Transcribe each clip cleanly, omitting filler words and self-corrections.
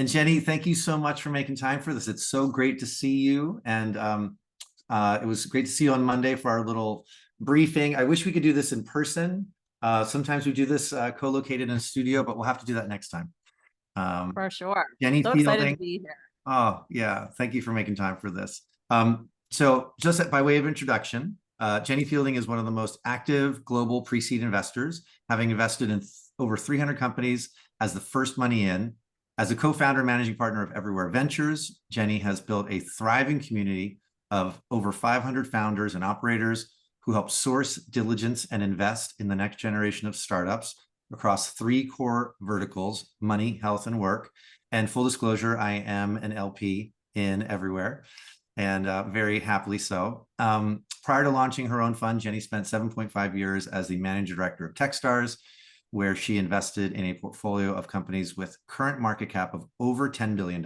And Jenny, thank you so much for making time for this. It's so great to see you. And it was great to see you on Monday for our little briefing. I wish we could do this in person. Sometimes we do this co-located in a studio, but we'll have to do that next time. Um, For sure. Jenny So excited to Fielding. be here. Oh, yeah. Thank you for making time for this. So just by way of introduction, Jenny Fielding is one of the most active global pre-seed investors, having invested in over 300 companies as the first money in. As a co-founder and managing partner of Everywhere Ventures, Jenny has built a thriving community of over 500 founders and operators who help source, diligence, and invest in the next generation of startups across three core verticals: money, health, and work. And full disclosure, I am an LP in Everywhere, and very happily so. Prior to launching her own fund, Jenny spent 7.5 years as the managing director of Techstars, where she invested in a portfolio of companies with current market cap of over $10 billion.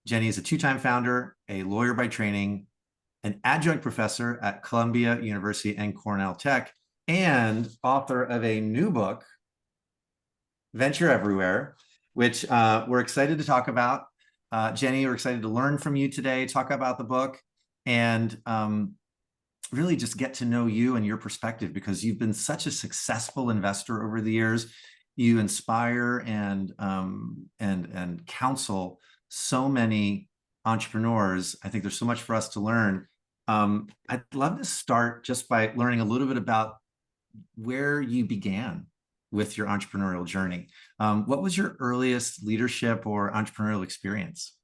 Jenny is a two-time founder, a lawyer by training, an adjunct professor at Columbia University and Cornell Tech, and author of a new book, Venture Everywhere, which we're excited to talk about. Jenny, we're excited to learn from you today, talk about the book, and really just get to know you and your perspective, because you've been such a successful investor over the years. You inspire and counsel so many entrepreneurs. I think there's so much for us to learn. I'd love to start just by learning a little bit about where you began with your entrepreneurial journey. What was your earliest leadership or entrepreneurial experience?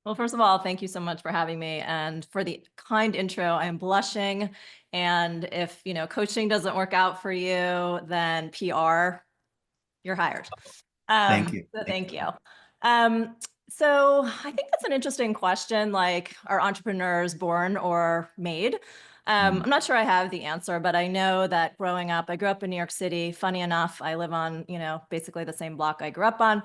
Well, first of all, thank you so much for having me and for the kind intro. I'm blushing. And if, coaching doesn't work out for you, then PR, you're hired. Thank you. So thank you. So I think that's an interesting question. Like, are entrepreneurs born or made? I'm not sure I have the answer, but I know that growing up, I grew up in New York City. Funny enough, I live on, basically the same block I grew up on.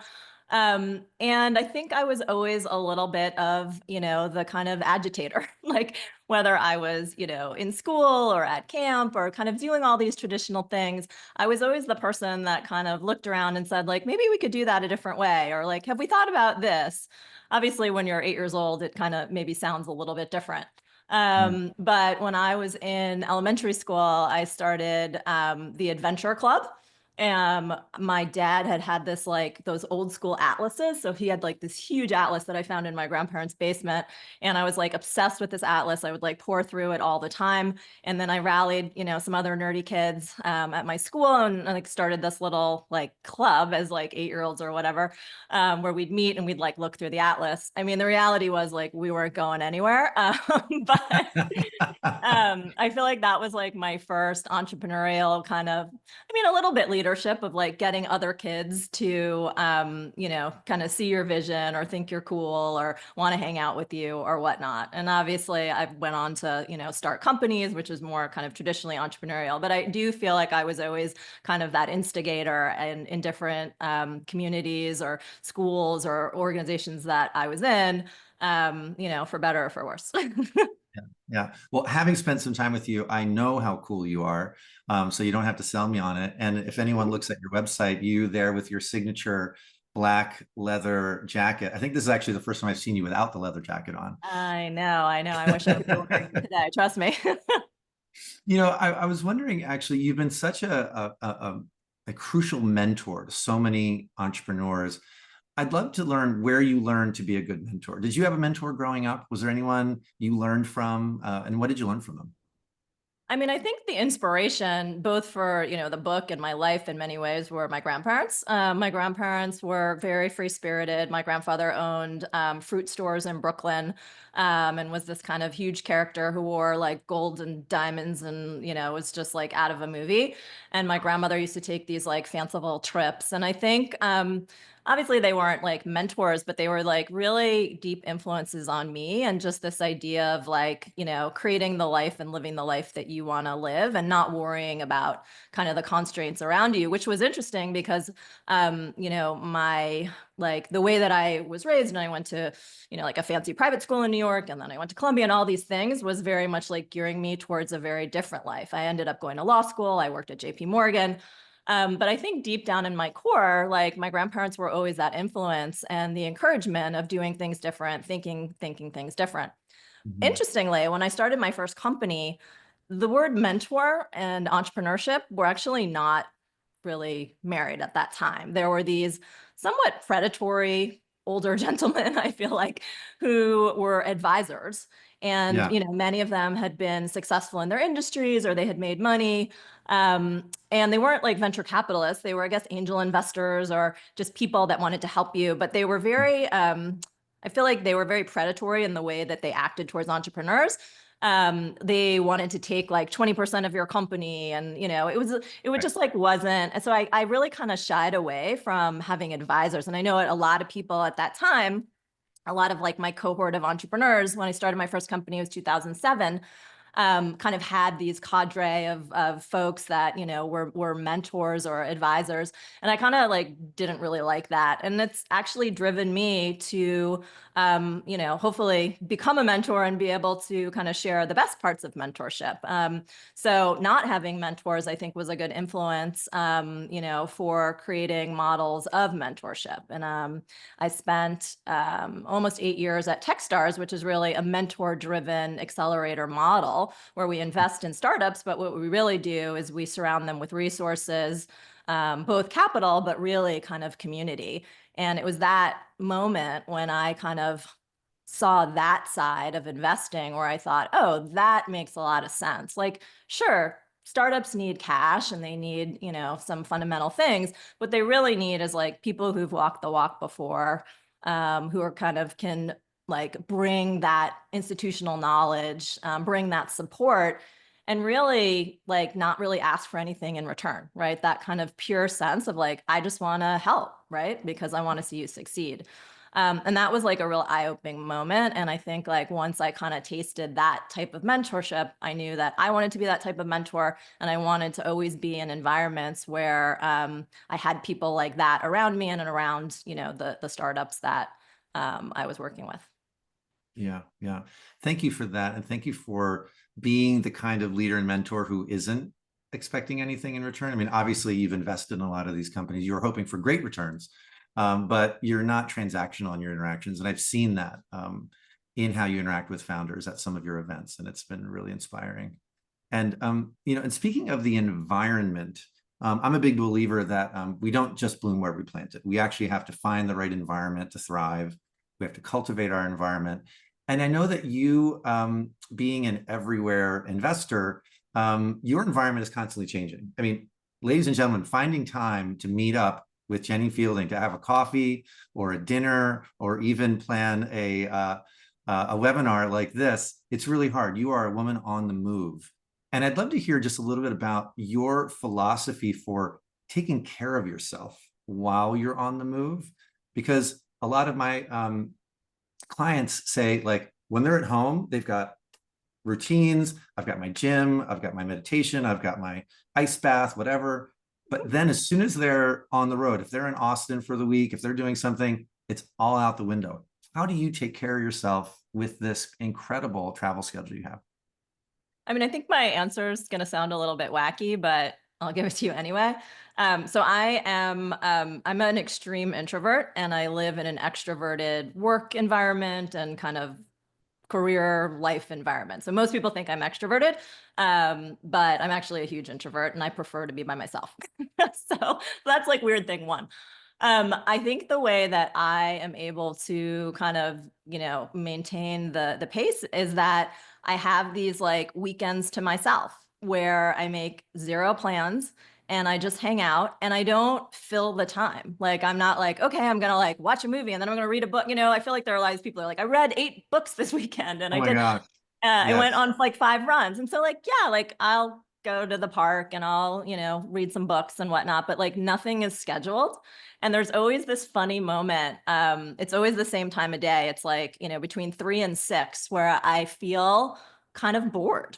And I think I was always a little bit of, the kind of agitator, like whether I was, in school or at camp or kind of doing all these traditional things. I was always the person that kind of looked around and said, like, maybe we could do that a different way, or like, have we thought about this? Obviously, when you're 8 years old, it kind of maybe sounds a little bit different. But when I was in elementary school, I started the Adventure Club. My dad had this, like, those old school atlases. So he had like this huge atlas that I found in my grandparents' basement. And I was like obsessed with this atlas. I would like pour through it all the time. And then I rallied, some other nerdy kids at my school and like started this little like club as like 8-year-olds or whatever, where we'd meet and we'd like look through the atlas. I mean, the reality was like we weren't going anywhere. But I feel like that was like my first entrepreneurial kind of, a little bit leadership of like getting other kids to, kind of see your vision or think you're cool or want to hang out with you or whatnot. And obviously I went on to, start companies, which is more kind of traditionally entrepreneurial, but I do feel like I was always kind of that instigator and in different communities or schools or organizations that I was in, for better or for worse. Yeah. Well, having spent some time with you, I know how cool you are. So you don't have to sell me on it. And if anyone looks at your website, you there with your signature black leather jacket. I think this is actually the first time I've seen you without the leather jacket on. I know. I wish I could be wearing it today. Trust me. I was wondering, actually, you've been such a crucial mentor to so many entrepreneurs. I'd love to learn where you learned to be a good mentor. Did you have a mentor growing up? Was there anyone you learned from? And what did you learn from them? I think the inspiration, both for, the book and my life in many ways, were my grandparents. My grandparents were very free-spirited. My grandfather owned fruit stores in Brooklyn, and was this kind of huge character who wore like gold and diamonds and, was just like out of a movie. And my grandmother used to take these like fanciful trips. And I think, obviously they weren't like mentors, but they were like really deep influences on me, and just this idea of like, creating the life and living the life that you want to live and not worrying about kind of the constraints around you, which was interesting because, my, like the way that I was raised, and I went to, like a fancy private school in New York, and then I went to Columbia, and all these things was very much like gearing me towards a very different life. I ended up going to law school. I worked at JP Morgan. But I think deep down in my core, like my grandparents were always that influence and the encouragement of doing things different, thinking things different. Mhm. Interestingly, when I started my first company, the word mentor and entrepreneurship were actually not really married at that time. There were these somewhat predatory older gentlemen, I feel like, who were advisors. And, Yeah. many of them had been successful in their industries or they had made money. And they weren't like venture capitalists. They were, I guess, angel investors or just people that wanted to help you. But they were very, I feel like they were very predatory in the way that they acted towards entrepreneurs. They wanted to take like 20% of your company, and it would Right. just like wasn't. And so I really kind of shied away from having advisors. And I know a lot of people at that time, a lot of like my cohort of entrepreneurs, when I started my first company, it was 2007, kind of had these cadre of folks that were mentors or advisors, and I kind of like didn't really like that, and it's actually driven me to hopefully become a mentor and be able to kind of share the best parts of mentorship. So not having mentors, I think, was a good influence, for creating models of mentorship. And I spent almost 8 years at Techstars, which is really a mentor-driven accelerator model where we invest in startups, but what we really do is we surround them with resources, both capital, but really kind of community. And it was that moment when I kind of saw that side of investing where I thought, oh, that makes a lot of sense. Like, sure, startups need cash and they need, some fundamental things. What they really need is like people who've walked the walk before, who are kind of can like bring that institutional knowledge, bring that support, and really like not really ask for anything in return, right? That kind of pure sense of like, I just want to help, right? Because I want to see you succeed. And that was like a real eye-opening moment. And I think like once I kind of tasted that type of mentorship, I knew that I wanted to be that type of mentor. And I wanted to always be in environments where I had people like that around me and around, the startups that I was working with. Yeah, yeah. Thank you for that. And thank you for being the kind of leader and mentor who isn't expecting anything in return. I mean, obviously, you've invested in a lot of these companies. You're hoping for great returns, but you're not transactional in your interactions. And I've seen that in how you interact with founders at some of your events. And it's been really inspiring. And, and speaking of the environment, I'm a big believer that we don't just bloom where we plant it. We actually have to find the right environment to thrive. We have to cultivate our environment. And I know that you, being an everywhere investor, your environment is constantly changing. I mean, ladies and gentlemen, finding time to meet up with Jenny Fielding to have a coffee or a dinner or even plan a webinar like this, it's really hard. You are a woman on the move. And I'd love to hear just a little bit about your philosophy for taking care of yourself while you're on the move, because a lot of my clients say, like, when they're at home, they've got routines. I've got my gym, I've got my meditation, I've got my ice bath, whatever. But then as soon as they're on the road, if they're in Austin for the week, if they're doing something, it's all out the window. How do you take care of yourself with this incredible travel schedule you have? I mean, I think my answer is going to sound a little bit wacky, but I'll give it to you anyway. So I'm an extreme introvert and I live in an extroverted work environment and kind of career life environment. So most people think I'm extroverted, but I'm actually a huge introvert and I prefer to be by myself. So that's like weird thing one. I think the way that I am able to kind of, maintain the pace is that I have these like weekends to myself where I make zero plans and I just hang out and I don't fill the time. Like I'm not like, okay, I'm gonna like watch a movie and then I'm gonna read a book. I feel like there are a lot of people who are like, I read 8 books this weekend and Oh my gosh. I went Yes. on like 5 runs. And so like, yeah, like I'll go to the park and I'll, read some books and whatnot, but like nothing is scheduled. And there's always this funny moment. It's always the same time of day. It's like, between 3 and 6 where I feel kind of bored.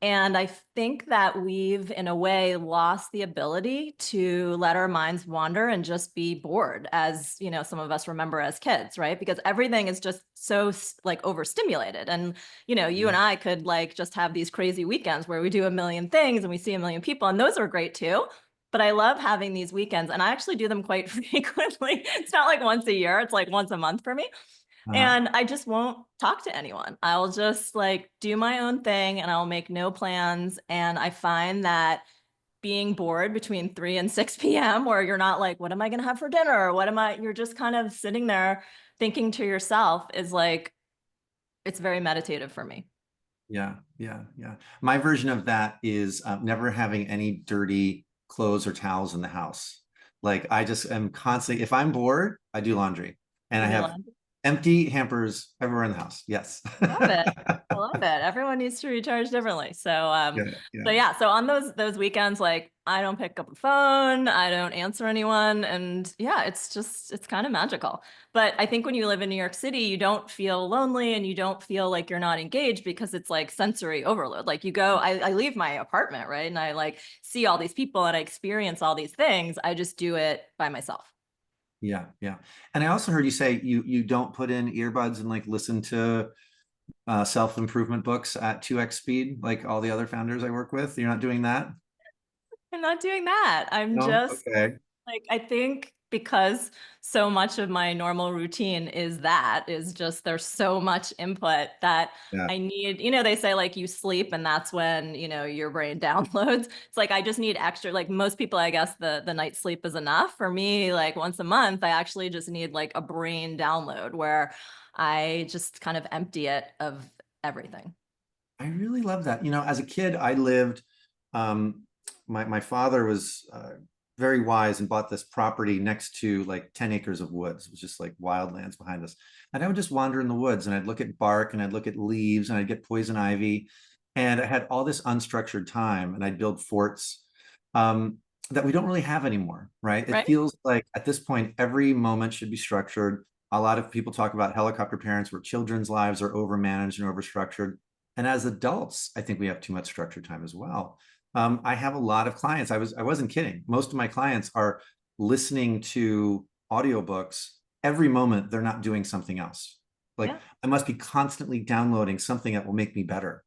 And I think that we've, in a way, lost the ability to let our minds wander and just be bored, as some of us remember as kids, right? Because everything is just so like overstimulated. And you and Yeah. I could like just have these crazy weekends where we do a million things and we see a million people, and those are great too. but I love having these weekends, and I actually do them quite frequently. It's not like once a year, it's like once a month for me. Uh-huh. And I just won't talk to anyone. I'll just like do my own thing and I'll make no plans. And I find that being bored between 3 and 6 p.m., where you're not like, what am I going to have for dinner? What am I? You're just kind of sitting there thinking to yourself is like, it's very meditative for me. Yeah, yeah, yeah. My version of that is never having any dirty clothes or towels in the house. Like I just am constantly, if I'm bored, I do laundry and You I do have laundry. empty hampers everywhere in the house. Yes. I love it. I love it. Everyone needs to recharge differently. Yeah, yeah. So yeah, so on those weekends, like I don't pick up the phone, I don't answer anyone, and yeah, it's kind of magical. But I think when you live in New York City, you don't feel lonely and you don't feel like you're not engaged because it's like sensory overload. Like you go, I leave my apartment, right? And I like see all these people and I experience all these things. I just do it by myself. Yeah, yeah. And I also heard you say you don't put in earbuds and like listen to self-improvement books at 2x speed like all the other founders I work with. You're not doing that? I'm not doing that. I'm No? just Okay. like, I think because so much of my normal routine is just there's so much input that Yeah. I need, they say like you sleep and that's when, your brain downloads. It's like I just need extra, like most people, I guess the night sleep is enough. For me, like once a month, I actually just need like a brain download where I just kind of empty it of everything. I really love that. As a kid, I lived, um, my father was very wise and bought this property next to like 10 acres of woods. It was just like wildlands behind us. And I would just wander in the woods and I'd look at bark and I'd look at leaves and I'd get poison ivy. And I had all this unstructured time and I'd build forts um, that we don't really have anymore, right? It Right? feels like at this point, every moment should be structured. A lot of people talk about helicopter parents where children's lives are overmanaged and overstructured. And as adults, I think we have too much structured time as well. I have a lot of clients. I wasn't kidding. Most of my clients are listening to audiobooks every moment they're not doing something else. Like Yeah. I must be constantly downloading something that will make me better.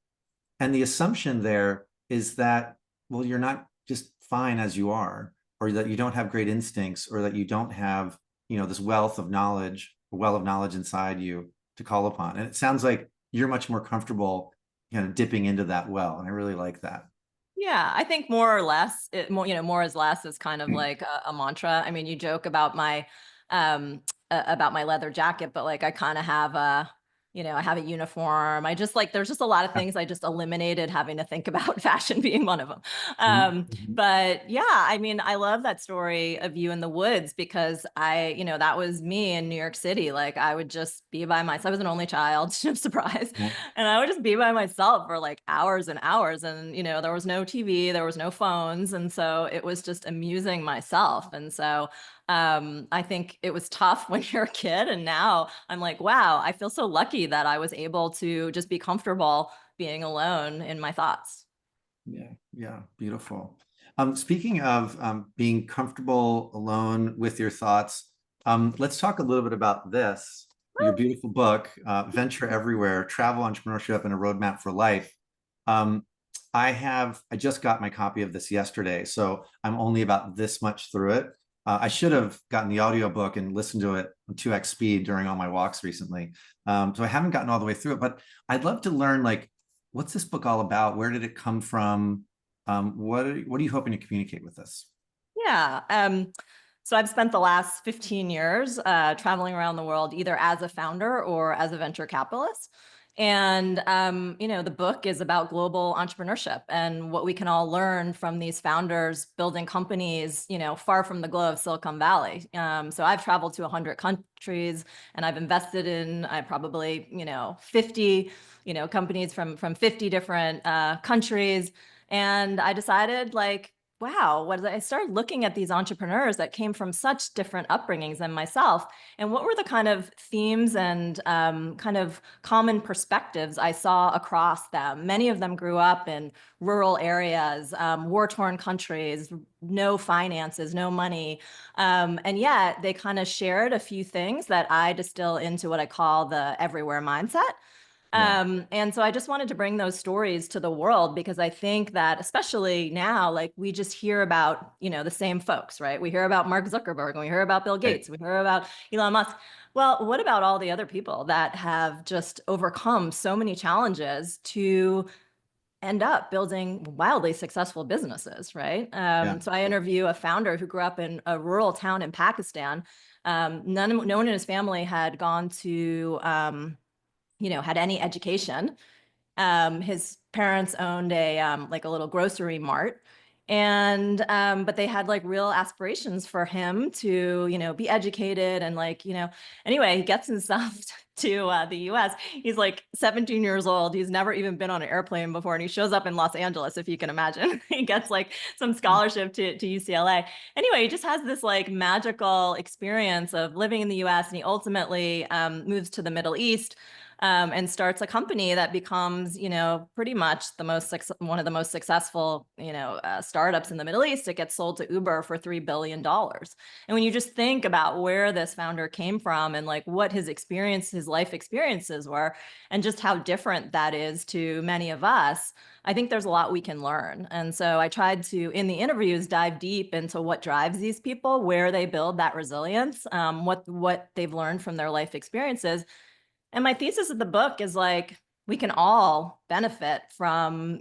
And the assumption there is that, well, you're not just fine as you are, or that you don't have great instincts, or that you don't have, this wealth of knowledge, a well of knowledge inside you to call upon. And it sounds like you're much more comfortable kind of dipping into that well. And I really like that. Yeah, I think more or less, more is less is kind of like a mantra. I mean, you joke um, about my leather jacket, but like I kind of have I have a uniform. I just like, there's just a lot of things I just eliminated having to think about fashion being one of them. Mhm. But yeah, I mean, I love that story of you in the woods because that was me in New York City. Like I would just be by myself. I was an only child, no surprise. Yeah. And I would just be by myself for like hours and hours. And, there was no TV, there was no phones. And so it was just amusing myself. And so I think it was tough when you're a kid. And now I'm like, wow, I feel so lucky that I was able to just be comfortable being alone in my thoughts. Yeah, yeah, beautiful. Speaking of being comfortable alone with your thoughts, let's talk a little bit about this, your beautiful book, Venture Everywhere, Travel, Entrepreneurship, and a Roadmap for Life. Um, I just got my copy of this yesterday, so I'm only about this much through it. I should have gotten the audiobook and listened to it on 2x speed during all my walks recently. So I haven't gotten all the way through it, but I'd love to learn like, what's this book all about? Where did it come from? What are you hoping to communicate with this? Yeah. So I've spent the last 15 years traveling around the world, either as a founder or as a venture capitalist. And, the book is about global entrepreneurship and what we can all learn from these founders building companies, far from the glow of Silicon Valley. So I've traveled to 100 countries and I've invested in probably, 50, companies from 50 different countries. And I decided like, wow, I started looking at these entrepreneurs that came from such different upbringings than myself, and what were the kind of themes and kind of common perspectives I saw across them. Many of them grew up in rural areas, war-torn countries, no finances, no money, and yet they kind of shared a few things that I distill into what I call the everywhere mindset. Yeah. And so I just wanted to bring those stories to the world because I think that especially now, like we just hear about, the same folks, right? We hear about Mark Zuckerberg and we hear about Bill Right. Gates, we hear about Elon Musk. Well, what about all the other people that have just overcome so many challenges to end up building wildly successful businesses, right? Yeah. So I interview a founder who grew up in a rural town in Pakistan. No one in his family had gone to, had any education. His parents owned a like a little grocery mart, and but they had like real aspirations for him to be educated and anyway he gets himself to the US. He's like 17 years old. He's never even been on an airplane before, and he shows up in Los Angeles, if you can imagine. He gets like some scholarship to UCLA. Anyway, he just has this like magical experience of living in the US, and he ultimately moves to the Middle East, and starts a company that becomes, pretty much one of the most successful, startups in the Middle East. It gets sold to Uber for $3 billion. And when you just think about where this founder came from and like what his life experiences were, and just how different that is to many of us, I think there's a lot we can learn. And so I tried to, in the interviews, dive deep into what drives these people, where they build that resilience, what they've learned from their life experiences. And my thesis of the book is like, we can all benefit from,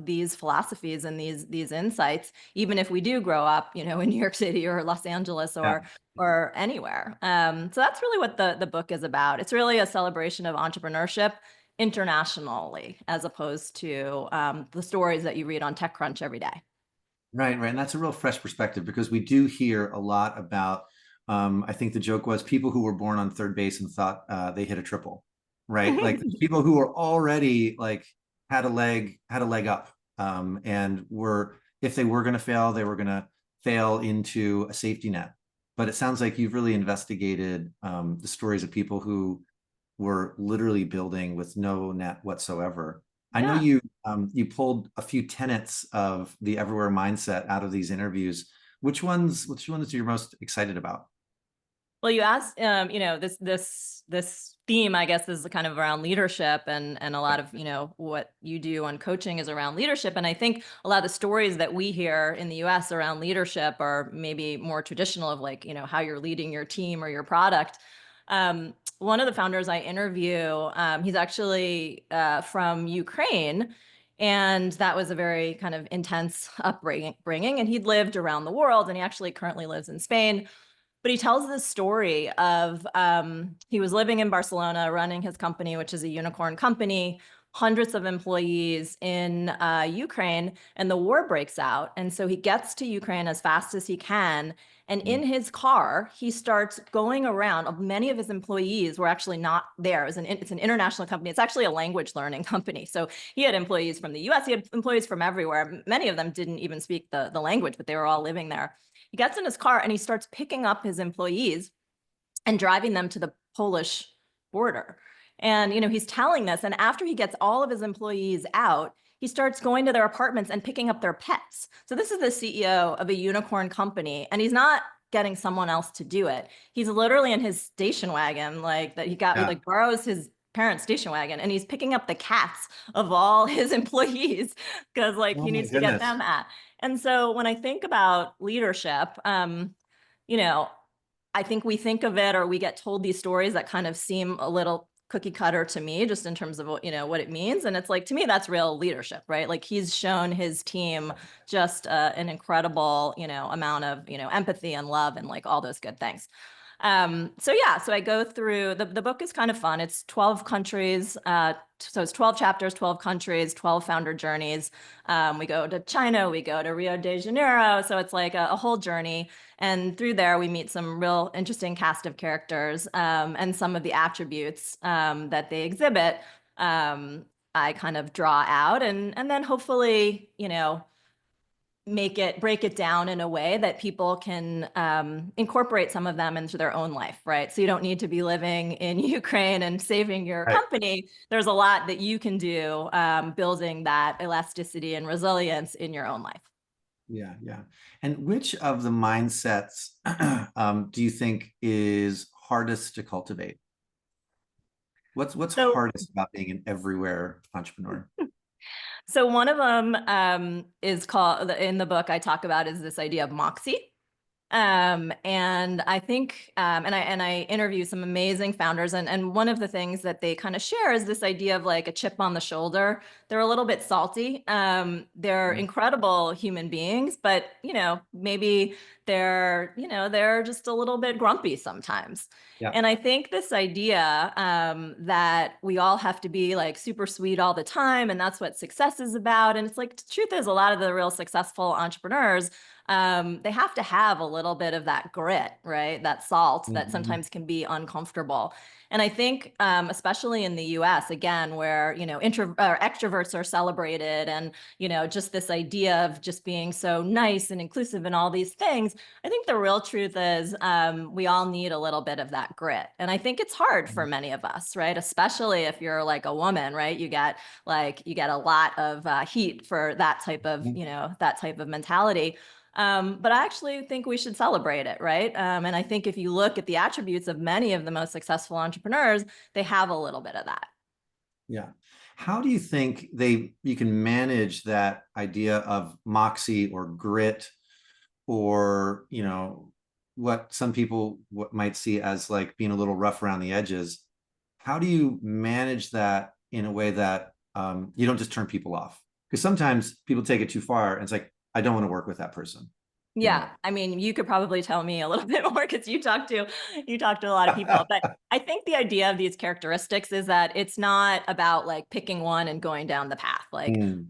these philosophies and these insights, even if we do grow up, in New York City or Los Angeles Yeah. or anywhere. So that's really what the book is about. It's really a celebration of entrepreneurship internationally, as opposed to the stories that you read on TechCrunch every day. Right, right. And that's a real fresh perspective because we do hear a lot about, I think the joke was people who were born on third base and thought they hit a triple, right? Like people who were already like had a leg up, and were, if they were going to fail, they were going to fail into a safety net. But it sounds like you've really investigated the stories of people who were literally building with no net whatsoever. I know Yeah. you pulled a few tenets of the everywhere mindset out of these interviews. Which ones are you most excited about? Well, you asked, this theme, I guess, is kind of around leadership, and a lot of, what you do on coaching is around leadership. And I think a lot of the stories that we hear in the US around leadership are maybe more traditional of like, how you're leading your team or your product. One of the founders I interview, he's actually from Ukraine. And that was a very kind of intense upbringing. And he'd lived around the world, and he actually currently lives in Spain. But he tells this story of he was living in Barcelona, running his company, which is a unicorn company, hundreds of employees in Ukraine, and the war breaks out. And so he gets to Ukraine as fast as he can. And in his car, he starts going around. Many of his employees were actually not there. It's an international company. It's actually a language learning company. So he had employees from the US, he had employees from everywhere. Many of them didn't even speak the language, but they were all living there. He gets in his car and he starts picking up his employees and driving them to the Polish border. And, he's telling this. And after he gets all of his employees out, he starts going to their apartments and picking up their pets. So this is the CEO of a unicorn company, and he's not getting someone else to do it. He's literally in his station wagon, like that he got, he Yeah. like borrows his parents' station wagon, and he's picking up the cats of all his employees because like Oh he my needs to get goodness. them at. And so when I think about leadership, you know, I think we think of it, or we get told these stories that kind of seem a little cookie cutter to me, just in terms of what, what it means. And it's like, to me, that's real leadership, right? Like he's shown his team just an incredible, amount of, empathy and love and like all those good things. So yeah, so I go through the book is kind of fun. It's 12 countries. So it's 12 chapters, 12 countries, 12 founder journeys. We go to China, we go to Rio de Janeiro. So it's like a whole journey. And through there, we meet some real interesting cast of characters, and some of the attributes that they exhibit. I kind of draw out, and then hopefully, break it down in a way that people can incorporate some of them into their own life, right? So you don't need to be living in Ukraine and saving your Right. company. There's a lot that you can do building that elasticity and resilience in your own life. Yeah, yeah. And which of the mindsets do you think is hardest to cultivate? What's So, hardest about being an everywhere entrepreneur? so one of them is called in the book I talk about is this idea of moxie. And I think, and I interview some amazing founders, and one of the things that they kind of share is this idea of like a chip on the shoulder. They're a little bit salty. They're Mm. incredible human beings, but maybe they're just a little bit grumpy sometimes. Yeah. And I think this idea that we all have to be like super sweet all the time, and that's what success is about. And it's like, the truth is, a lot of the real successful entrepreneurs they have to have a little bit of that grit, right? That salt that Mhm. sometimes can be uncomfortable. And I think, especially in the US, again, where, extroverts are celebrated and, just this idea of just being so nice and inclusive and all these things, I think the real truth is we all need a little bit of that grit. And I think it's hard for many of us, right? Especially if you're like a woman, right? You get a lot of heat for that type of, Mhm. that type of mentality. But I actually think we should celebrate it, right? And I think if you look at the attributes of many of the most successful entrepreneurs, they have a little bit of that. Yeah. How do you think you can manage that idea of moxie or grit, or what some people might see as like being a little rough around the edges? How do you manage that in a way that you don't just turn people off? Because sometimes people take it too far and it's like, I don't want to work with that person, you Yeah, know. I mean, you could probably tell me a little bit more because you talk to a lot of people. But I think the idea of these characteristics is that it's not about like picking one and going down the path. Like Mm-hmm.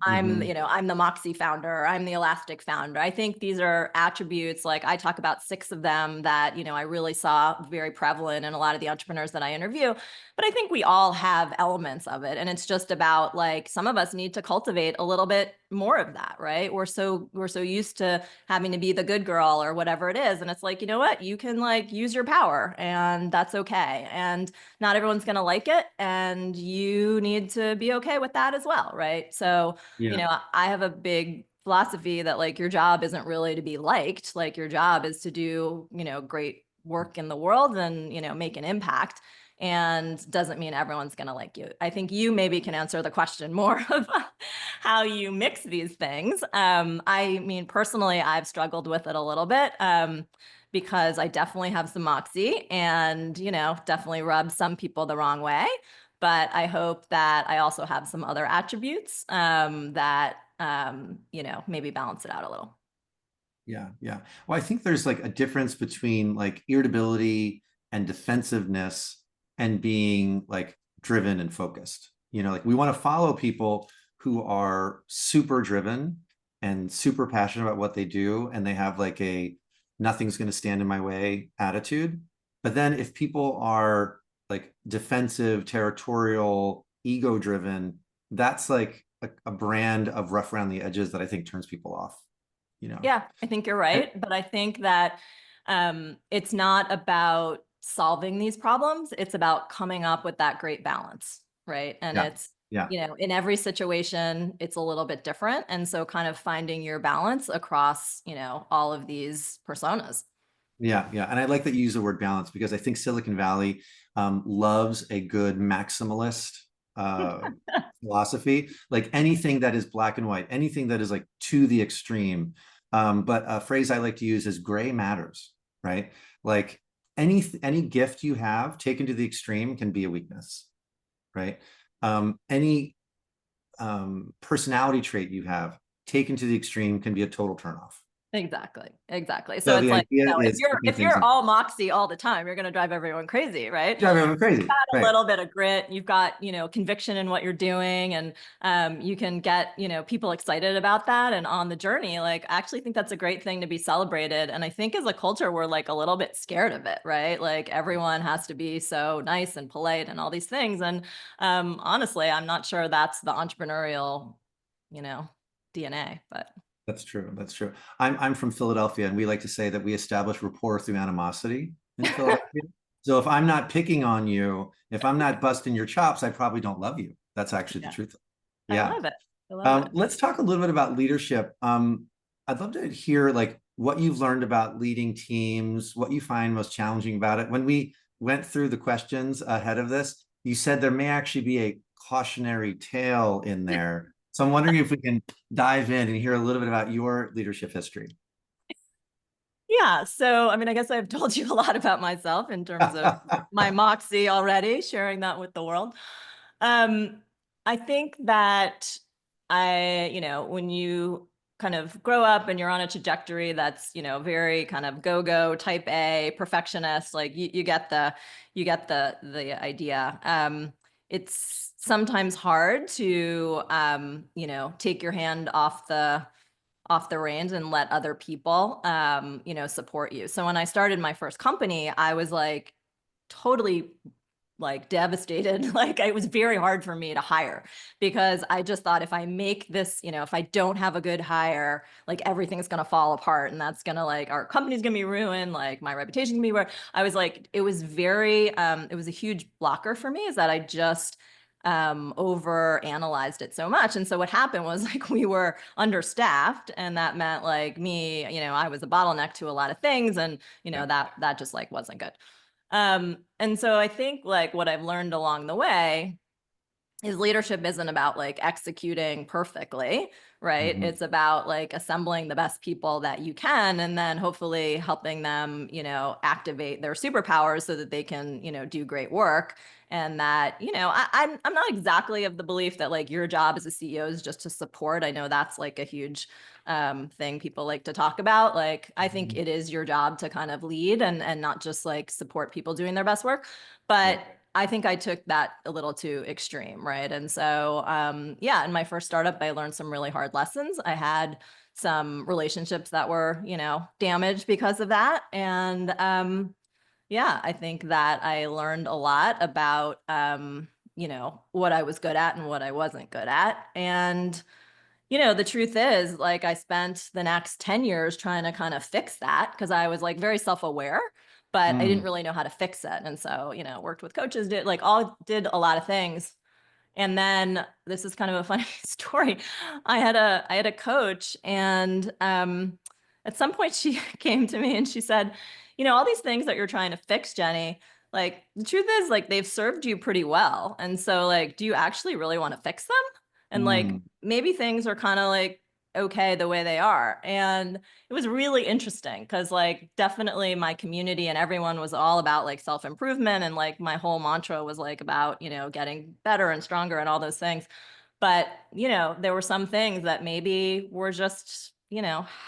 I'm the Moxie founder, I'm the Elastic founder. I think these are attributes, like I talk about six of them that, I really saw very prevalent in a lot of the entrepreneurs that I interview. But I think we all have elements of it. And it's just about like some of us need to cultivate a little bit more of that, right? We're so used to having to be the good girl or whatever it is. And it's like, you know what? You can like use your power and that's okay. And not everyone's going to like it. And you need to be okay with that as well. Right. So, Yeah. I have a big philosophy that like your job isn't really to be liked. Like your job is to do, great work in the world and, make an impact, and doesn't mean everyone's going to like you. I think you maybe can answer the question more of how you mix these things. I mean, personally, I've struggled with it a little bit because I definitely have some moxie and, definitely rub some people the wrong way. But I hope that I also have some other attributes that, maybe balance it out a little. Yeah, yeah. Well, I think there's like a difference between like irritability and defensiveness and being like driven and focused. Like we want to follow people who are super driven and super passionate about what they do, and they have like a nothing's going to stand in my way attitude. But then if people are like defensive, territorial, ego driven, that's like a brand of rough around the edges that I think turns people off, you know. Yeah, I think you're right. But I think that it's not about solving these problems. It's about coming up with that great balance, right? And Yeah. it's, Yeah. in every situation, it's a little bit different. And so kind of finding your balance across, all of these personas. Yeah. Yeah. And I like that you use the word balance because I think Silicon Valley loves a good maximalist uh, philosophy, like anything that is black and white, anything that is like to the extreme. But a phrase I like to use is gray matters, right? Like any gift you have taken to the extreme can be a weakness, right? Any personality trait you have taken to the extreme can be a total turnoff. Exactly. Exactly. So So it's the like, idea if is you're keeping if things you're in all moxie all the time, you're going to drive everyone crazy, right? drive everyone crazy, A right? little bit of grit, you've got, conviction in what you're doing, and you can get, people excited about that and on the journey. Like, I actually think that's a great thing to be celebrated. And I think as a culture, we're like a little bit scared of it, right? Like everyone has to be so nice and polite and all these things. And honestly, I'm not sure that's the entrepreneurial, you know, DNA, but That's true. That's true. I'm from Philadelphia, and we like to say that we establish rapport through animosity in Philadelphia. So if I'm not picking on you, if I'm not busting your chops, I probably don't love you. That's actually the yeah, truth. I Yeah. love it. I love it. Let's talk a little bit about leadership. I'd love to hear like what you've learned about leading teams, what you find most challenging about it. When we went through the questions ahead of this, you said there may actually be a cautionary tale in there. So I'm wondering if we can dive in and hear a little bit about your leadership history. Yeah. So, I mean, I guess I've told you a lot about myself in terms of my moxie already, sharing that with the world. Um, I think that when you kind of grow up and you're on a trajectory that's, very kind of go-go type A perfectionist, like you get the idea. It's sometimes hard to, take your hand off the reins and let other people, support you. So when I started my first company, I was like totally like devastated. Like it was very hard for me to hire because I just thought if I make this, if I don't have a good hire, like everything's going to fall apart and that's going to like our company's going to be ruined, like my reputation can be ruined. I was like, it was it was a huge blocker for me is that I just over analyzed it so much. And so what happened was like we were understaffed and that meant like me, I was a bottleneck to a lot of things and Yeah. that just like wasn't good. And so I think like what I've learned along the way is leadership isn't about like executing perfectly, right? Mhm. It's about like assembling the best people that you can and then hopefully helping them, activate their superpowers so that they can, do great work. And that, I'm not exactly of the belief that like your job as a CEO is just to support. I know that's like a huge thing people like to talk about. Like I think Mhm. it is your job to kind of lead and not just like support people doing their best work. Yeah. But I think I took that a little too extreme, right? And so, yeah, in my first startup, I learned some really hard lessons. I had some relationships that were, damaged because of that. And yeah, I think that I learned a lot about, what I was good at and what I wasn't good at. And the truth is, like, I spent the next 10 years trying to kind of fix that because I was like very self-aware, but I didn't Mm. really know how to fix it. And so, worked with coaches, did a lot of things. And then this is kind of a funny story. I had a coach and at some point she came to me and she said, all these things that you're trying to fix, Jenny, like the truth is like they've served you pretty well. And so like, do you actually really want to fix them? And like Mm. maybe things are kind of like okay the way they are. And it was really interesting because like definitely my community and everyone was all about like self-improvement and like my whole mantra was like about, getting better and stronger and all those things. But, there were some things that maybe were just,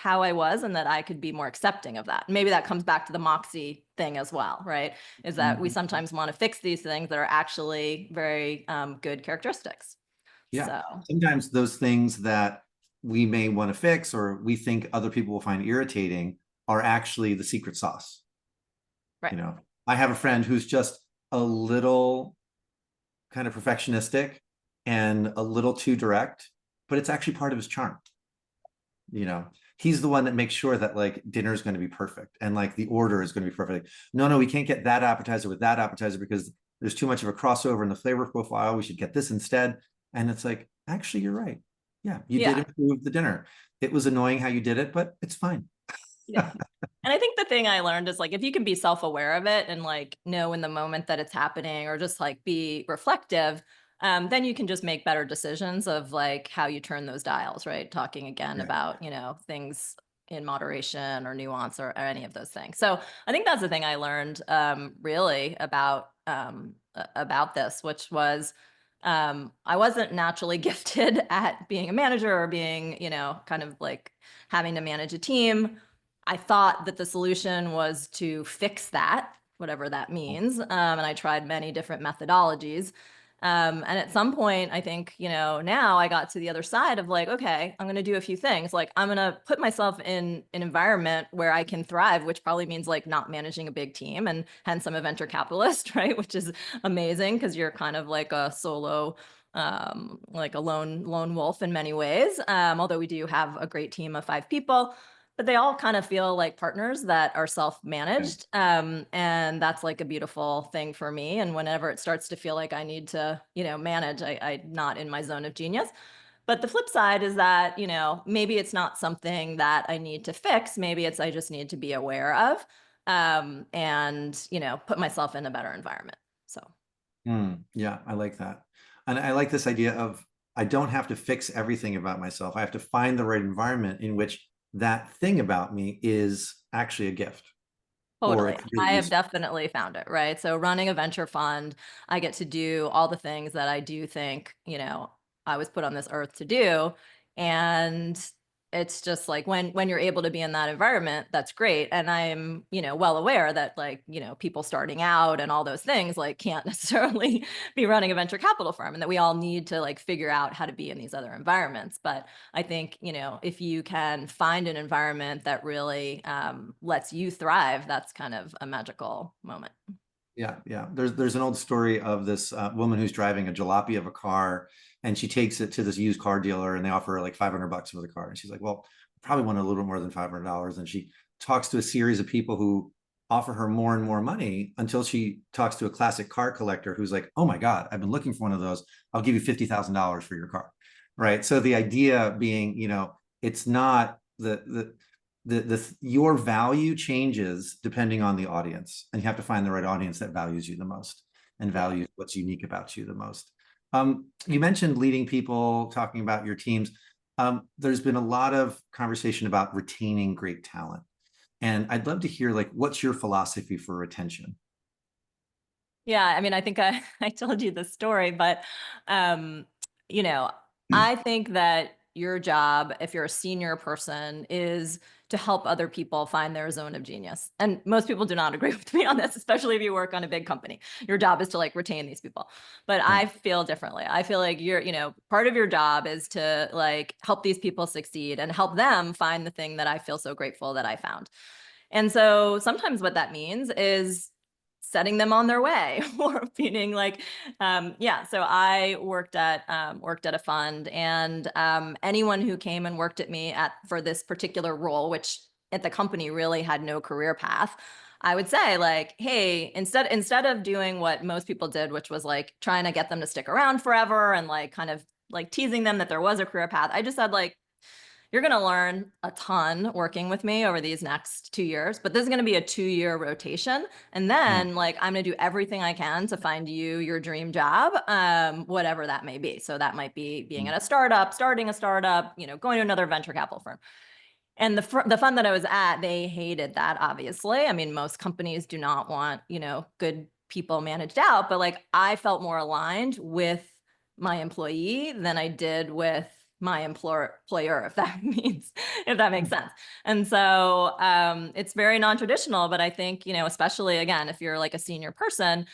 how I was and that I could be more accepting of that. Maybe that comes back to the moxie thing as well, right? Is that we Mhm. sometimes want to fix these things that are actually very good characteristics. Yeah. So, Sometimes those things that we may want to fix or we think other people will find irritating are actually the secret sauce. right. You know, I have a friend who's just a little kind of perfectionistic and a little too direct, but it's actually part of his charm. You know, he's the one that makes sure that like dinner is going to be perfect and like the order is going to be perfect. No, we can't get that appetizer with that appetizer because there's too much of a crossover in the flavor profile. We should get this instead. And it's like, actually, you're right. Yeah, you did Yeah. improve the dinner. It was annoying how you did it, but it's fine. Yeah. And I think the thing I learned is like if you can be self-aware of it and like know in the moment that it's happening or just like be reflective, then you can just make better decisions of like how you turn those dials, right? Talking again Yeah. about, things in moderation or nuance or any of those things. So I think that's the thing I learned really about this, which was I wasn't naturally gifted at being a manager or being, kind of like having to manage a team. I thought that the solution was to fix that, whatever that means. And I tried many different methodologies. And at some point, I think, now I got to the other side of like, okay, I'm going to do a few things. Like, I'm going to put myself in an environment where I can thrive, which probably means like not managing a big team. And hence, I'm a venture capitalist, right? Which is amazing because you're kind of like a solo like a lone wolf in many ways. Although we do have a great team of 5 people, but they all kind of feel like partners that are Yeah. self-managed. And that's like a beautiful thing for me. And whenever it starts to feel like I need to, manage, I'm not in my zone of genius. But the flip side is that, maybe it's not something that I need to fix. Maybe it's I just need to be aware of and, put myself in a better environment. So. Mm. Yeah, I like that. And I like this idea of I don't have to fix everything about myself. I have to find the right environment in which that thing about me is actually a gift or Totally. it's really I have useful. definitely found it, right? So running a venture fund, I get to do all the things that I do think, I was put on this earth to do. And it's just like when you're able to be in that environment, that's great. And I'm, well aware that like, people starting out and all those things like can't necessarily be running a venture capital firm and that we all need to like figure out how to be in these other environments. But I think, if you can find an environment that really lets you thrive, that's kind of a magical moment. Yeah, yeah. There's an old story of this woman who's driving a jalopy of a car, and she takes it to this used car dealer, and they offer her like $500 for the car, and she's like, "Well, I probably want a little bit more than $500." And she talks to a series of people who offer her more and more money until she talks to a classic car collector who's like, "Oh my God, I've been looking for one of those. I'll give you $50,000 for your car." Right. So the idea being, it's not your value changes depending on the audience, and you have to find the right audience that values you the most and Yeah. values what's unique about you the most. You mentioned leading people, talking about your teams. There's been a lot of conversation about retaining great talent, and I'd love to hear like what's your philosophy for retention. Yeah, I mean, I think I I told you the story, but um, you know, I think that your job, if you're a senior person, is to help other people find their zone of genius. And most people do not agree with me on this, especially if you work on a big company. Your job is to like retain these people. But Yeah. I feel differently. I feel like part of your job is to like help these people succeed and help them find the thing that I feel so grateful that I found. And so sometimes what that means is setting them on their way or meaning like yeah, so I worked at a fund, and anyone who came and worked at me at for this particular role, which at the company really had no career path, I would say like, hey, instead of doing what most people did, which was like trying to get them to stick around forever and like kind of like teasing them that there was a career path, I just said like, you're going to learn a ton working with me over these next 2 years, but this is going to be a 2-year rotation. And Mm, then like, I'm going to do everything I can to find you your dream job, whatever that may be. So that might be being mm, at a startup, starting a startup, going to another venture capital firm. And the fund that I was at, they hated that, obviously. I mean, most companies do not want, good people managed out, but like I felt more aligned with my employee than I did with my employer, if that means, if that makes mm, sense. And so it's very non-traditional, but I think, especially again, if you're like a senior person,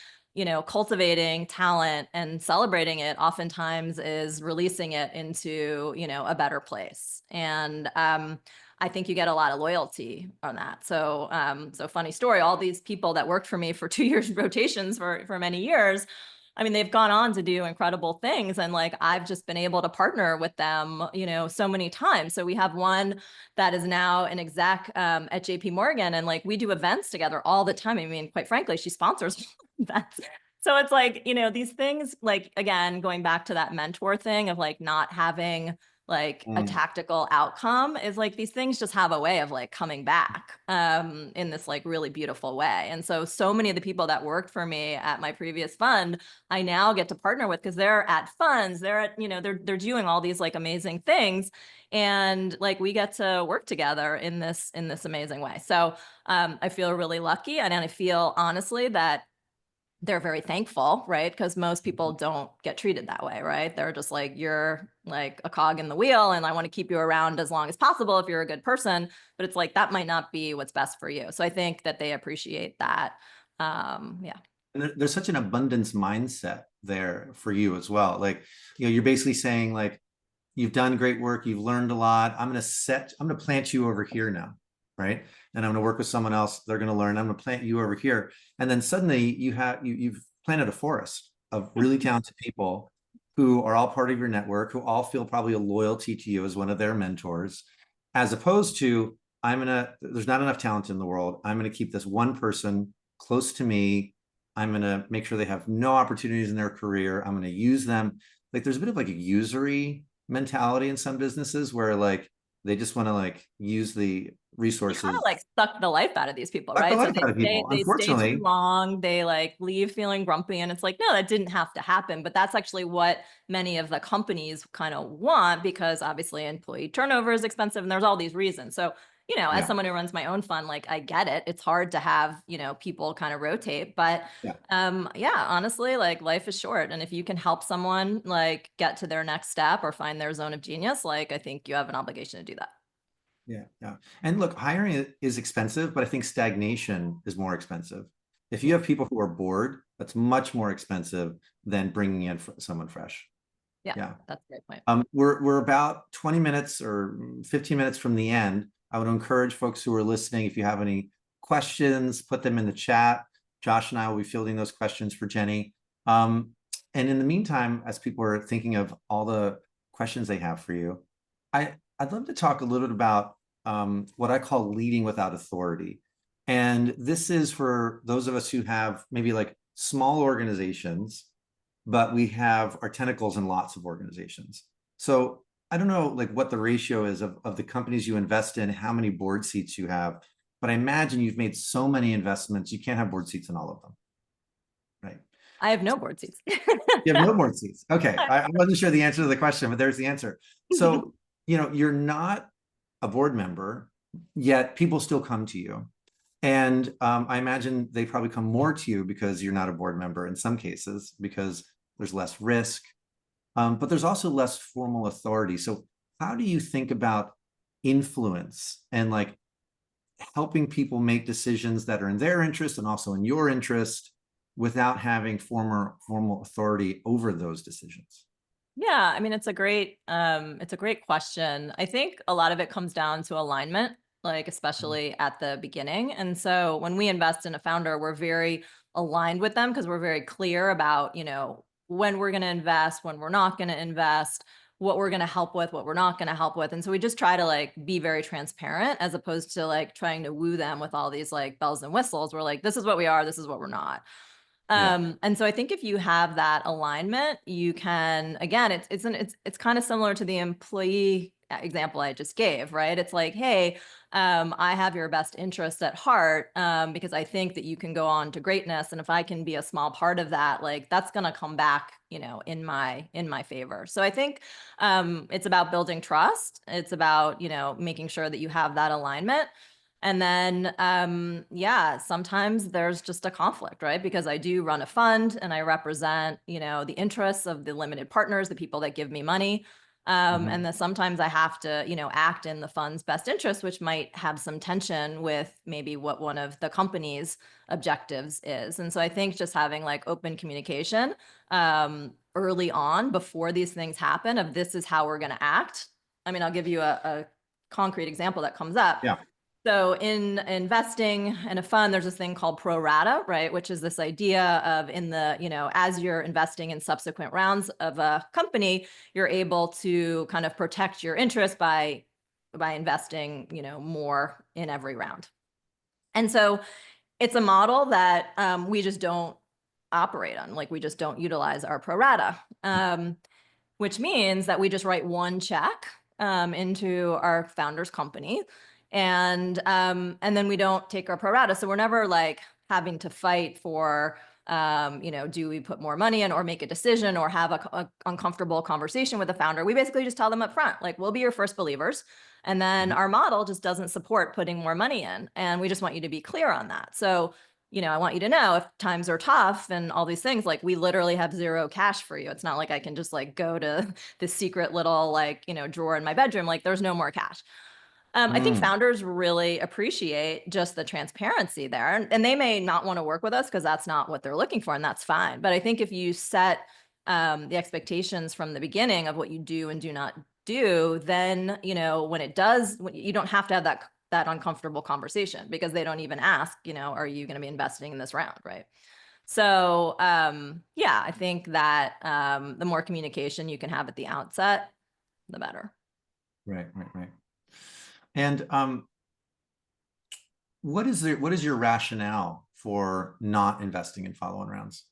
cultivating talent and celebrating it oftentimes is releasing it into, a better place. And I think you get a lot of loyalty on that. So, so funny story, all these people that worked for me for 2 years rotations for many years, I mean, they've gone on to do incredible things. And like, I've just been able to partner with them, so many times. So we have one that is now an exec at JP Morgan. And like, we do events together all the time. I mean, quite frankly, she sponsors events. So it's like, these things, like, again, going back to that mentor thing of like not having like a mm. tactical outcome, is like these things just have a way of like coming back in this like really beautiful way. And so many of the people that worked for me at my previous fund, I now get to partner with because they're at funds, they're at, they're doing all these like amazing things. And like we get to work together in this amazing way. So I feel really lucky. And I feel honestly that they're very thankful, right? Because most people don't get treated that way, right? They're just like, you're like a cog in the wheel, and I want to keep you around as long as possible if you're a good person. But it's like, that might not be what's best for you. So I think that they appreciate that. Yeah. And there's such an abundance mindset there for you as well. Like, you're basically saying like, you've done great work, you've learned a lot. I'm going to plant you over here now, right? And I'm going to work with someone else. They're going to learn. I'm going to plant you over here. And then suddenly you've planted a forest of really talented people who are all part of your network, who all feel probably a loyalty to you as one of their mentors, as opposed to there's not enough talent in the world. I'm going to keep this one person close to me. I'm going to make sure they have no opportunities in their career. I'm going to use them. Like, there's a bit of like a usury mentality in some businesses where like They just want to like use the You kind of resources, like suck the life out of these people, suck the right? So life out of people. they stay too Unfortunately, long, they like leave feeling grumpy, and it's like, no, that didn't have to happen. But that's actually what many of the companies kind of want, because obviously employee turnover is expensive and there's all these reasons. So, as yeah, someone who runs my own fund, like I get it. It's hard to have, people kind of rotate, but yeah. yeah, honestly, like life is short. And if you can help someone like get to their next step or find their zone of genius, like I think you have an obligation to do that. Yeah, yeah. And look, hiring is expensive, but I think stagnation is more expensive. If you Yeah. have people who are bored, that's much more expensive than bringing in someone fresh. Yeah, Yeah. that's a great point. We're about 20 minutes or 15 minutes from the end. I would encourage folks who are listening, if you have any questions, put them in the chat. Josh and I will be fielding those questions for Jenny. Um, and in the meantime, as people are thinking of all the questions they have for you, I'd love to talk a little bit about what I call leading without authority. And this is for those of us who have maybe like small organizations, but we have our tentacles in lots of organizations. So I don't know like what the ratio is of the companies you invest in, how many board seats you have, but I imagine you've made so many investments, you can't have board seats in all of them, right? I have no board seats. You have no board seats. Okay. I wasn't sure the answer to the question, but there's the answer. So, you're not a board member, yet people still come to you. And I imagine they probably come more to you because you're not a board member in some cases, because there's less risk, but there's also less formal authority. So how do you think about influence and like helping people make decisions that are in their interest and also in your interest without having formal authority over those decisions? Yeah, I mean it's a great question. I think a lot of it comes down to alignment, like especially at the beginning. And so when we invest in a founder, we're very aligned with them because we're very clear about, when we're going to invest, when we're not going to invest, what we're going to help with, what we're not going to help with. And so we just try to like be very transparent as opposed to like trying to woo them with all these like bells and whistles. We're like, this is what we are, this is what we're not. Yeah. And so I think if you have that alignment, you can, again, it's kind of similar to the employee example I just gave, right? It's like, hey, I have your best interest at heart, because I think that you can go on to greatness, and if I can be a small part of that, like that's going to come back, in my favor. So I think it's about building trust. It's about, making sure that you have that alignment. And then, yeah, sometimes there's just a conflict, right? Because I do run a fund and I represent, the interests of the limited partners, the people that give me money. Mhm. And then sometimes I have to, act in the fund's best interest, which might have some tension with maybe what one of the company's objectives is. And so I think just having like open communication early on before these things happen of this is how we're going to act. I mean, I'll give you a concrete example that comes up. Yeah. So in investing in a fund, there's this thing called pro rata, right? Which is this idea of as you're investing in subsequent rounds of a company, you're able to kind of protect your interest by investing, more in every round. And so it's a model that we just don't operate on. Like we just don't utilize our pro rata. Which means that we just write one check into our founder's company, and then we don't take our pro rata. So we're never like having to fight for, do we put more money in or make a decision or have a uncomfortable conversation with the founder. We basically just tell them up front, like, we'll be your first believers. And then Mhm. our model just doesn't support putting more money in. And we just want you to be clear on that. So I want you to know if times are tough and all these things, like we literally have zero cash for you. It's not like I can just like go to this secret little like, drawer in my bedroom. Like there's no more cash. I think Mm. founders really appreciate just the transparency there. And they may not want to work with us because that's not what they're looking for, and that's fine. But I think if you set the expectations from the beginning of what you do and do not do, then, when it does, you don't have to have that uncomfortable conversation because they don't even ask, are you going to be investing in this round, right? So yeah, I think that the more communication you can have at the outset, the better. Right, right, right. And what is your rationale for not investing in follow-on rounds?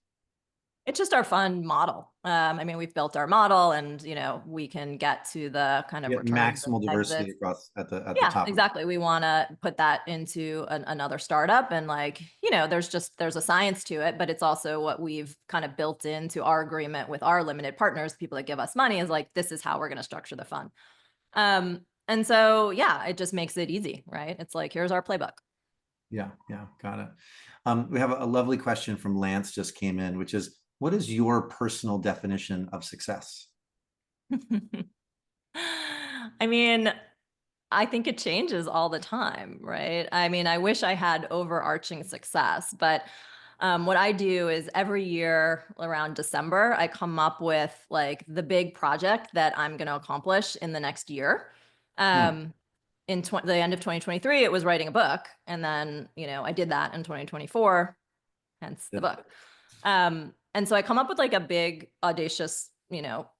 It's just our fund model. I mean, we've built our model and, we can get to the kind of You get returns and maximal diversity exits. across at the Yeah, top of it. exactly. We want to put that into another startup and there's a science to it, but it's also what we've kind of built into our agreement with our limited partners, people that give us money is like, this is how we're going to structure the fund. And so, yeah, it just makes it easy, right? It's like, here's our playbook. Yeah, yeah, got it. We have a lovely question from Lance just came in, which is, what is your personal definition of success? I mean, I think it changes all the time, right? I mean, I wish I had overarching success, but what I do is every year around December, I come up with like the big project that I'm going to accomplish in the next year. Hmm, Um, the end of 2023, it was writing a book. And then, I did that in 2024, hence the good. book. And so I come up with like a big audacious,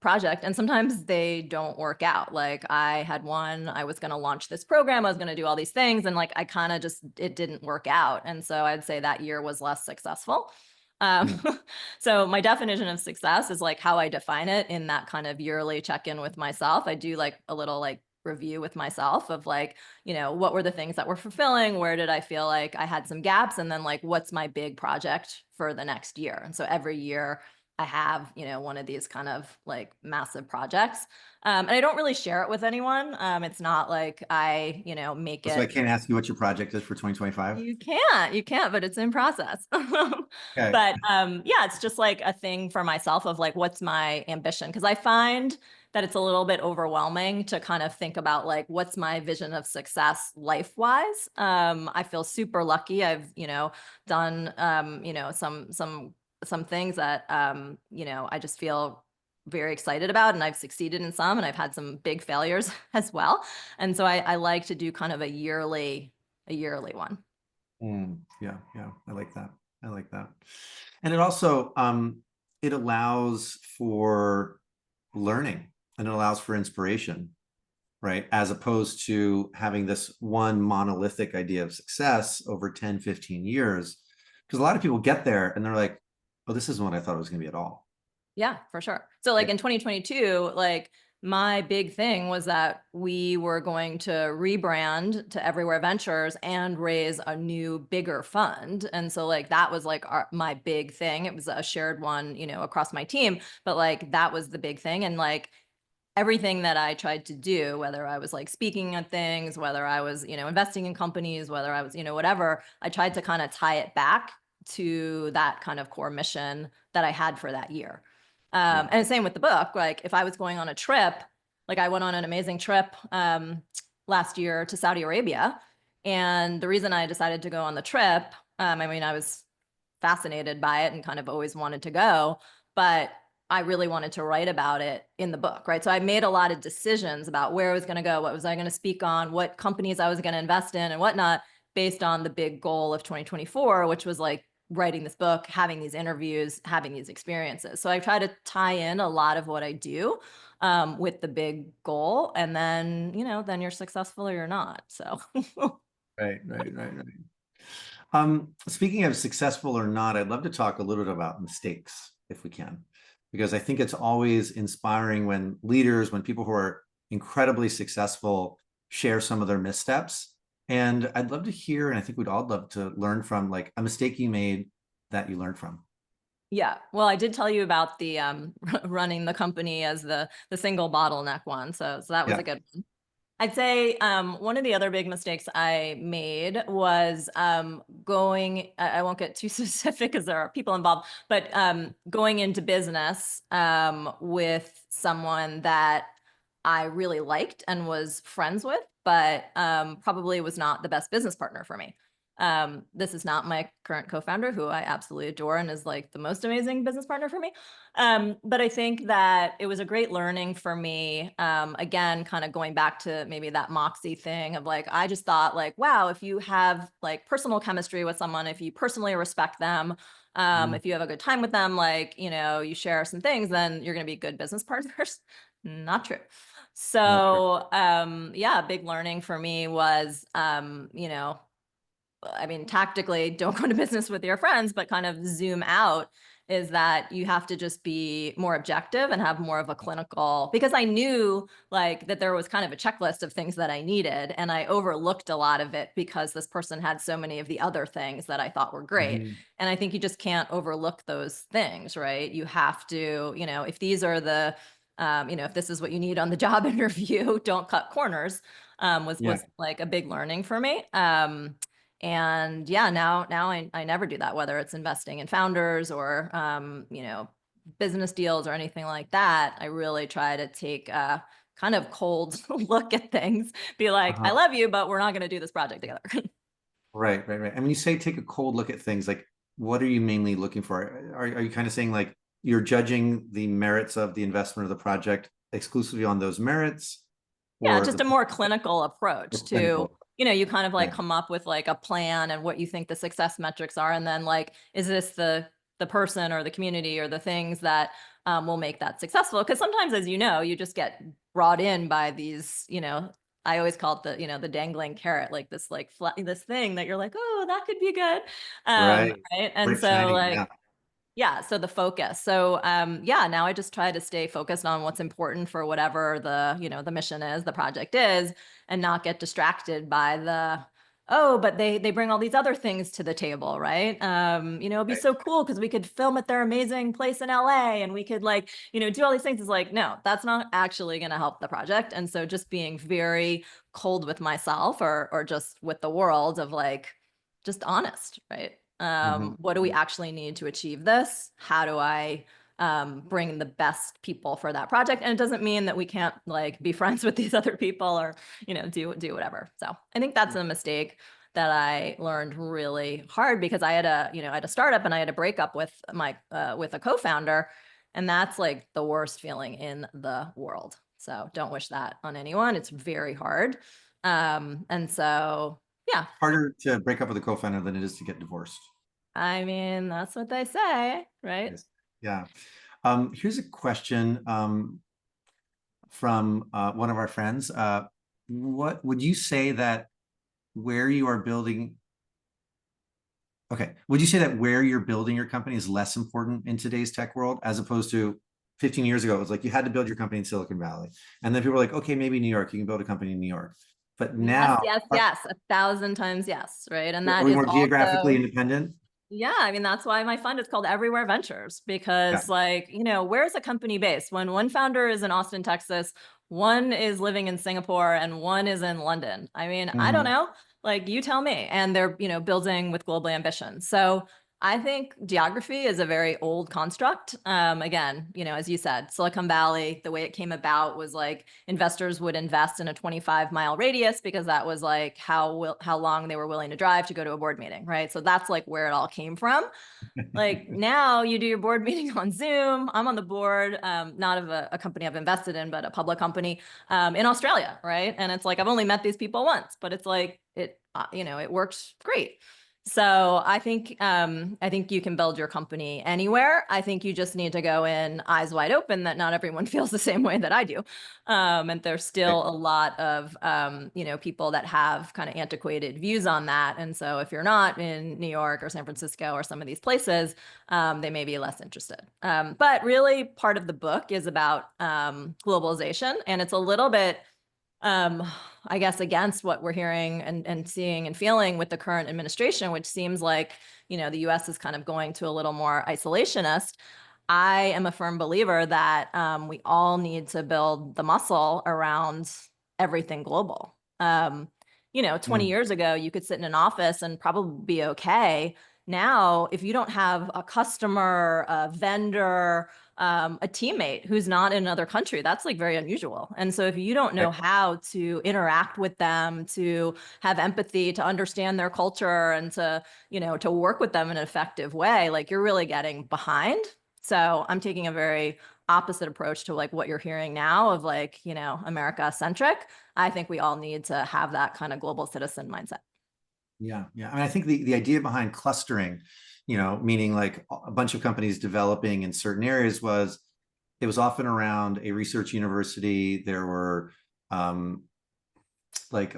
project, and sometimes they don't work out. Like I had one, I was going to launch this program, I was going to do all these things, and like I kind of just it didn't work out. And so I'd say that year was less successful. Um, Hmm. so my definition of success is like how I define it in that kind of yearly check-in with myself. I do like a little like review with myself of like, what were the things that were fulfilling? Where did I feel like I had some gaps? And then like, what's my big project for the next year? And so every year I have, one of these kind of like massive projects. And I don't really share it with anyone. It's not like I, make So I it. can't ask you what your project is for 2025. You can't, but it's in process. Okay. But yeah, it's just like a thing for myself of like, what's my ambition? Because I find that it's a little bit overwhelming to kind of think about like, what's my vision of success life-wise? I feel super lucky. I've, done, some things that, I just feel very excited about, and I've succeeded in some, and I've had some big failures as well. And so I like to do kind of a yearly one. Yeah, yeah, I like that. I like that. And it also it allows for learning and it allows for inspiration, right? As opposed to having this one monolithic idea of success over 10, 15 years. Because a lot of people get there and they're like, oh, this isn't what I thought it was going to be at all. Yeah, for sure. So like Right. in 2022, like my big thing was that we were going to rebrand to Everywhere Ventures and raise a new bigger fund. And so like that was like my big thing. It was a shared one, across my team, but like that was the big thing. And like everything that I tried to do, whether I was like speaking at things, whether I was, investing in companies, whether I was, whatever, I tried to kind of tie it back to that kind of core mission that I had for that year. Yeah. And same with the book. Like if I was going on a trip, like I went on an amazing trip last year to Saudi Arabia. And the reason I decided to go on the trip, I mean, I was fascinated by it and kind of always wanted to go, but I really wanted to write about it in the book, right? So I made a lot of decisions about where I was going to go, what was I going to speak on, what companies I was going to invest in and whatnot, based on the big goal of 2024, which was like writing this book, having these interviews, having these experiences. So I try to tie in a lot of what I do with the big goal, and then, then you're successful or you're not. So Right, right, right, right. Speaking of successful or not, I'd love to talk a little bit about mistakes if we can, because I think it's always inspiring when leaders, when people who are incredibly successful share some of their missteps. And I'd love to hear, and I think we'd all love to learn from like a mistake you made that you learned from. yeah, well, I did tell you about the running the company as the single bottleneck one, so that was Yeah. a good one. I'd say one of the other big mistakes I made was going. I won't get too specific because there are people involved, but going into business with someone that I really liked and was friends with, but probably was not the best business partner for me. This is not my current co-founder, who I absolutely adore and is like the most amazing business partner for me. But I think that it was a great learning for me. Again, kind of going back to maybe that moxie thing of like, I just thought like, wow, if you have like personal chemistry with someone, if you personally respect them, Mm, if you have a good time with them, like, you share some things, then you're going to be good business partners. Not true. not true. So, yeah, a big learning for me was, I mean, tactically, don't go into business with your friends, but kind of zoom out is that you have to just be more objective and have more of a clinical, because I knew like that there was kind of a checklist of things that I needed, and I overlooked a lot of it because this person had so many of the other things that I thought were great. Mhm. And I think you just can't overlook those things, right? You have to, if these are the if this is what you need on the job interview, don't cut corners. Yeah. Was like a big learning for me. And yeah, now I never do that, whether it's investing in founders or business deals or anything like that. I really try to take a kind of cold look at things, be like, I Uh-huh. love you, but we're not going to do this project together. Right, right, right. And when you say take a cold look at things, like what are you mainly looking for? Are you kind of saying like you're judging the merits of the investment of the project exclusively on those merits, Yeah, or just a more clinical approach or to, clinical? you kind of like Yeah. come up with like a plan and what you think the success metrics are. And then like, is this the person or the community or the things that will make that successful? Because sometimes, as you know, you just get brought in by these, I always call it the dangling carrot, like this this thing that you're like, oh, that could be good. Right. Right. And Bright so shiny. like, Yeah. yeah, so the focus. So yeah, now I just try to stay focused on what's important for whatever the mission is, the project is, and not get distracted by oh, but they bring all these other things to the table, right? It'd be Right. so cool because we could film at their amazing place in LA and we could like, do all these things. Is like, no, that's not actually gonna help the project. And so just being very cold with myself or just with the world of like just honest, right? Mhm. What do we actually need to achieve this? How do I bring the best people for that project? And it doesn't mean that we can't like be friends with these other people or, do whatever. So I think that's a mistake that I learned really hard because I had a startup and I had a breakup with with a co-founder. And that's like the worst feeling in the world. So don't wish that on anyone. It's very hard. And so, yeah, Harder to break up with a co-founder than it is to get divorced. I mean, that's what they say, right? Yes. Yeah. Here's a question from one of our friends. What would you say that where you are building? Okay. Would you say that where you're building your company is less important in today's tech world as opposed to 15 years ago? It was like you had to build your company in Silicon Valley. And then people were like, okay, maybe New York, you can build a company in New York. But Yes, now, yes, yes, 1,000 times yes, right? And are that we is more geographically also, independent? yeah, I mean, that's why my fund is called Everywhere Ventures, Yeah. because like, where's a company based? When one founder is in Austin, Texas, one is living in Singapore, and one is in London. I mean, I don't Mhm. know, like you tell me. And they're, building with global ambition. So I think geography is a very old construct. Again, as you said, Silicon Valley, the way it came about was like investors would invest in a 25-mile radius because that was like how long they were willing to drive to go to a board meeting, right? So that's like where it all came from. Like now you do your board meeting on Zoom. I'm on the board, not of a company I've invested in, but a public company in Australia, right? And it's like I've only met these people once, but it's like it works great. So I think you can build your company anywhere. I think you just need to go in eyes wide open that not everyone feels the same way that I do. And there's Right. still a lot of people that have kind of antiquated views on that. And so if you're not in New York or San Francisco or some of these places, they may be less interested. But really, part of the book is about globalization, and it's a little bit um, I guess, against what we're hearing and seeing and feeling with the current administration, which seems like, the US is kind of going to a little more isolationist. I am a firm believer that we all need to build the muscle around everything global. 20 Mm. years ago, you could sit in an office and probably be okay. Now, if you don't have a customer, a vendor, a teammate who's not in another country, that's like very unusual. And so if you don't know Right. how to interact with them, to have empathy, to understand their culture and to work with them in an effective way, like you're really getting behind. So I'm taking a very opposite approach to like what you're hearing now of like, America centric. I think we all need to have that kind of global citizen mindset. Yeah, yeah. I mean, I think the idea behind clustering, meaning like a bunch of companies developing in certain areas was it was often around a research university. There were like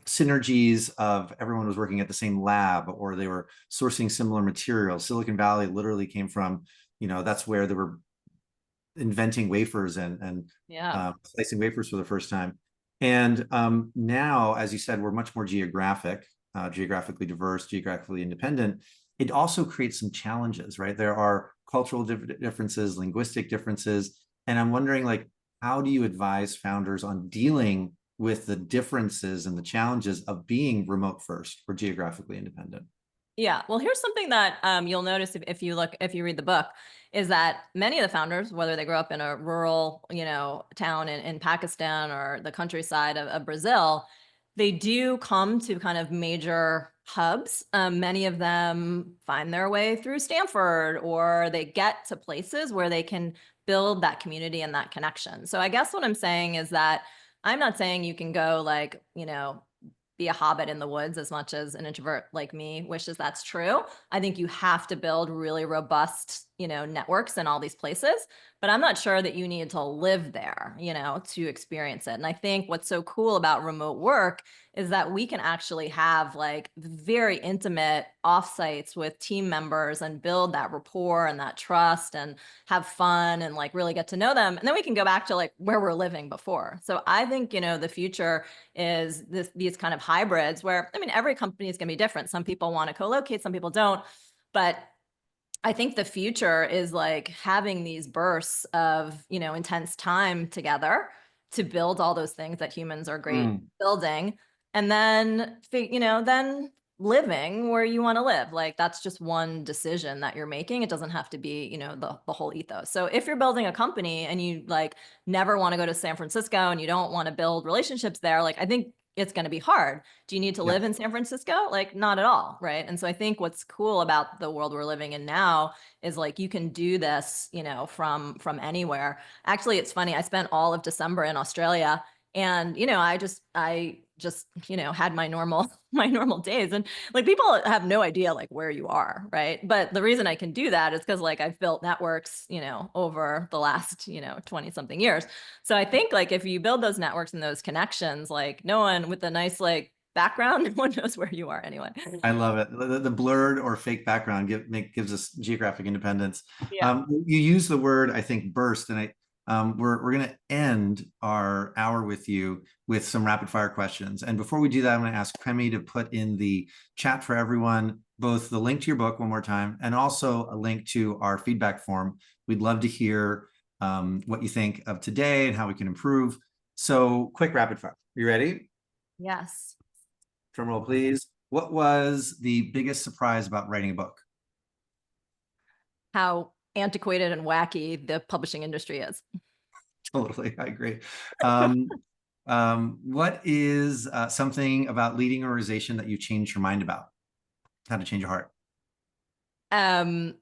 synergies of everyone was working at the same lab, or they were sourcing similar materials. Silicon Valley literally came from, that's where they were inventing wafers and Yeah. slicing wafers for the first time. And now, as you said, we're much more geographically diverse, geographically independent. It also creates some challenges, right? There are cultural differences, linguistic differences. And I'm wondering, like, how do you advise founders on dealing with the differences and the challenges of being remote first or geographically independent? Yeah. Well, here's something that you'll notice if you read the book, is that many of the founders, whether they grew up in a rural, town in Pakistan or the countryside of Brazil, they do come to kind of major hubs. Many of them find their way through Stanford, or they get to places where they can build that community and that connection. So I guess what I'm saying is that I'm not saying you can go like, be a hobbit in the woods as much as an introvert like me wishes that's true. I think you have to build really robust, networks in all these places, but I'm not sure that you need to live there, to experience it. And I think what's so cool about remote work is that we can actually have like very intimate offsites with team members and build that rapport and that trust and have fun and like really get to know them. And then we can go back to like where we're living before. So I think, the future is these kind of hybrids where, I mean, every company is going to be different. Some people want to co-locate, some people don't. But I think the future is like having these bursts of, intense time together to build all those things that humans are great Mm. building. And then, then living where you want to live. Like that's just one decision that you're making. It doesn't have to be, the whole ethos. So if you're building a company and you like never want to go to San Francisco and you don't want to build relationships there, like I think it's going to be hard. Do you need to Yeah. live in San Francisco? Like not at all, right? And so I think what's cool about the world we're living in now is like you can do this, from anywhere. Actually, it's funny. I spent all of December in Australia, and I just had my normal my normal days, and like people have no idea like where you are, right? But the reason I can do that is because like I've built networks, over the last 20 something years. So I think like if you build those networks and those connections, like no one with a nice like background, no one knows where you are anyway. I love it. The blurred or fake background gives us geographic independence. Yeah. You use the word, I think, burst, and we're going to end our hour with you with some rapid fire questions. And before we do that, I'm going to ask Premi to put in the chat for everyone both the link to your book one more time and also a link to our feedback form. We'd love to hear what you think of today and how we can improve. So, quick rapid fire. You ready? Yes. Drum roll, please. What was the biggest surprise about writing a book? How antiquated and wacky the publishing industry is. Totally, I agree. What is something about leading an organization that you changed your mind about? How to change your heart? Um,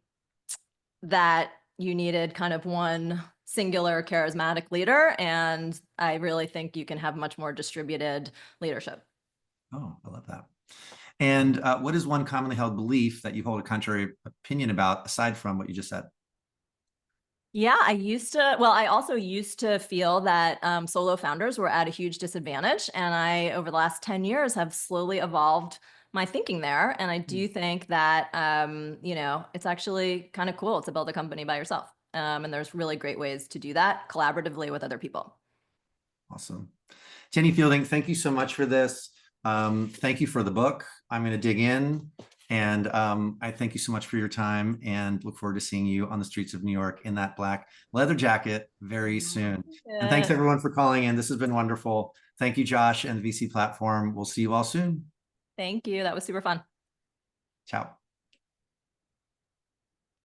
that you needed kind of one singular charismatic leader, and I really think you can have much more distributed leadership. Oh, I love that. And what is one commonly held belief that you hold a contrary opinion about, aside from what you just said? Yeah, I also used to feel that solo founders were at a huge disadvantage. And I, over the last 10 years, have slowly evolved my thinking there. And I do think that, it's actually kind of cool to build a company by yourself. And there's really great ways to do that collaboratively with other people. Awesome. Jenny Fielding, thank you so much for this. Thank you for the book. I'm going to dig in. And I thank you so much for your time and look forward to seeing you on the streets of New York in that black leather jacket very soon. And thanks everyone for calling in. This has been wonderful. Thank you, Josh and the VC platform. We'll see you all soon. Thank you. That was super fun. Ciao.